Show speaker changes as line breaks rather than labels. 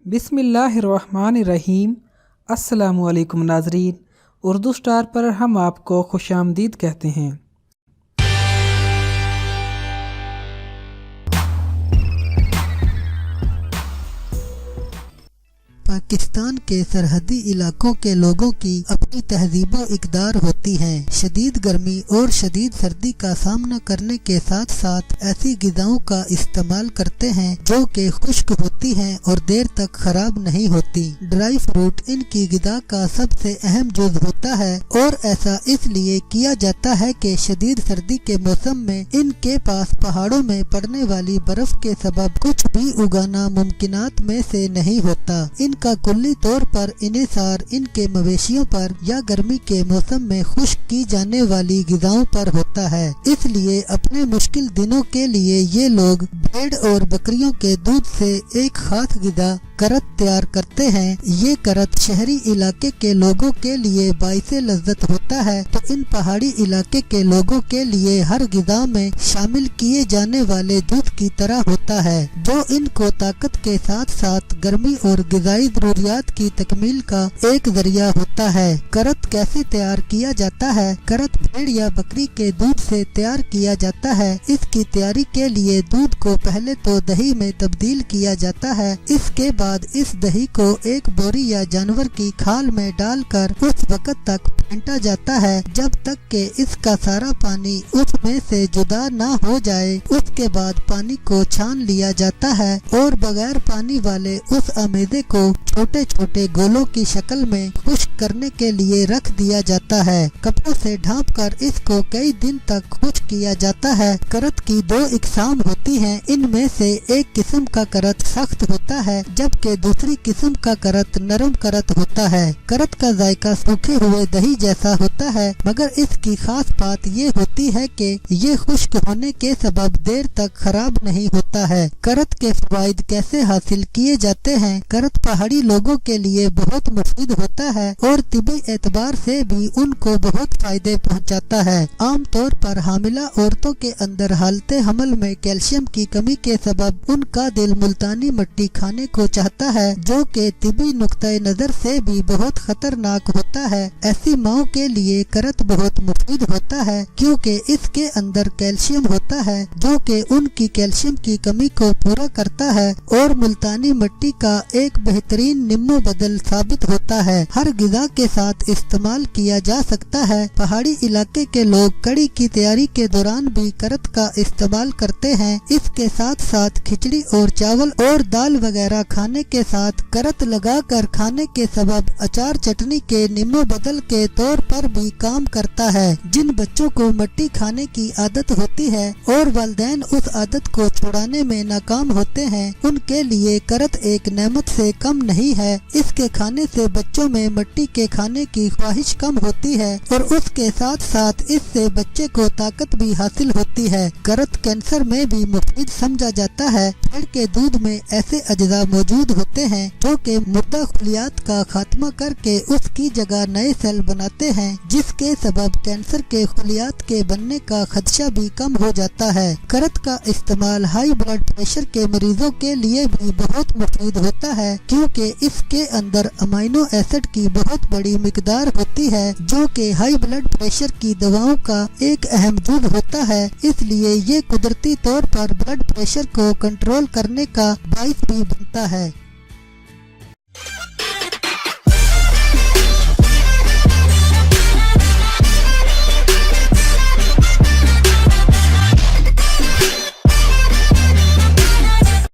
बिस्मिल्लाहिर्रहमानिर्रहीम। अस्सलामुअलैकुम नाज़रीन, उर्दू स्टार पर हम आपको खुशामदीद कहते हैं।
पाकिस्तान के सरहदी इलाकों के लोगों की अपनी तहजीबो इक़दार होती है। शदीद गर्मी और शदीद सर्दी का सामना करने के साथ साथ ऐसी ग़िज़ाओं का इस्तेमाल करते हैं जो कि खुश्क होती हैं और देर तक खराब नहीं होती। ड्राई फ्रूट इनकी ग़िज़ा का सबसे अहम जुज़ होता है और ऐसा इसलिए किया जाता है कि शदीद सर्दी के मौसम में इनके पास पहाड़ों में पड़ने वाली बर्फ के सबब कुछ भी उगाना मुमकिनात में से नहीं होता। इनका कुल्ली तौर पर इन्हिसार इनके मवेशियों पर या गर्मी के मौसम में खुश्क की जाने वाली ग़िज़ाओं पर होता है। इसलिए अपने मुश्किल दिनों के लिए ये लोग भेड़ और बकरियों के दूध से एक खास ग़िज़ा करत तैयार करते हैं। ये करत शहरी इलाके के लोगों के लिए बाइसे लज्जत होता है, तो इन पहाड़ी इलाके के लोगों के लिए हर ग़िज़ा में शामिल किए जाने वाले दूध की तरह होता है, जो इनको ताकत के साथ साथ गर्मी और ग़िज़ाई ज़रूरियात की तकमील का एक जरिया होता है। करत कैसे तैयार किया जाता है? करत भेड़ या बकरी के दूध से तैयार किया जाता है। इसकी तैयारी के लिए दूध को पहले तो दही में तब्दील किया जाता है। इसके बाद इस दही को एक बोरी या जानवर की खाल में डालकर उस वक्त तक फेंटा जाता है जब तक कि इसका सारा पानी उसमें से जुदा ना हो जाए। उसके बाद पानी को छान लिया जाता है और बगैर पानी वाले उस अमेज़े को छोटे छोटे गोलों की शक्ल में खुश्क करने के लिए रख दिया जाता है। कपड़ों से ढाँप कर इसको कई दिन तक खुश्क किया जाता है। करत की दो इकसाम होती हैं। इनमें से एक किस्म का करत सख्त होता है जबकि दूसरी किस्म का करत नरम करत होता है। करत का जायका सूखे हुए दही जैसा होता है, मगर इसकी खास बात ये होती है कि ये खुश्क होने के सबब देर तक खराब नहीं होता है। करत के फवाइद कैसे हासिल किए जाते हैं? करत पहाड़ी लोगों के लिए बहुत मुफीद होता है और तिबी एतबार से भी उनको बहुत फायदे पहुंचाता है। आम तौर पर हामिला औरतों के अंदर हालते हमल में कैल्शियम की कमी के सबब उनका दिल मुल्तानी मिट्टी खाने को चाहता है, जो कि तिबी नुक्ते नजर से भी बहुत खतरनाक होता है। ऐसी माओं के लिए करत बहुत मुफीद होता है क्योंकि इसके अंदर कैल्शियम होता है जो कि उनकी कैल्शियम की कमी को पूरा करता है और मुल्तानी मिट्टी का एक बेहतरीन निम्नो बदल साबित होता है। हर ग़िज़ा के साथ इस्तेमाल किया जा सकता है। पहाड़ी इलाके के लोग कड़ी की तैयारी के दौरान भी करत का इस्तेमाल करते हैं। इसके साथ साथ खिचड़ी और चावल और दाल वगैरह खाने के साथ करत लगा कर खाने के सबब अचार चटनी के निम्नो बदल के तौर पर भी काम करता है। जिन बच्चों को मिट्टी खाने की आदत होती है और वालिदैन उस आदत को छुड़ाने में नाकाम होते हैं, उनके लिए करत एक नेमत से कम नहीं है। इसके खाने से बच्चों में मिट्टी के खाने की ख्वाहिश कम होती है और उसके साथ साथ इससे बच्चे को ताकत भी हासिल होती है। करत कैंसर में भी मुफीद समझा जाता है। भेड़ के दूध में ऐसे अज्जा मौजूद होते हैं जो कि मुर्दा खुलियात का खात्मा करके उसकी जगह नए सेल बनाते हैं, जिसके सबब कैंसर के खुलियात के बनने का खदशा भी कम हो जाता है। करत का इस्तेमाल हाई ब्लड प्रेशर के मरीजों के लिए भी बहुत मुफीद होता है क्योंकि इसके अंदर अमाइनो एसिड की बहुत बड़ी मिकदार होती है जो कि हाई ब्लड प्रेशर की दवाओं का एक अहम जुज़ होता है। इसलिए ये कुदरती तौर पर ब्लड प्रेशर को कंट्रोल करने का बाइस भी बनता है।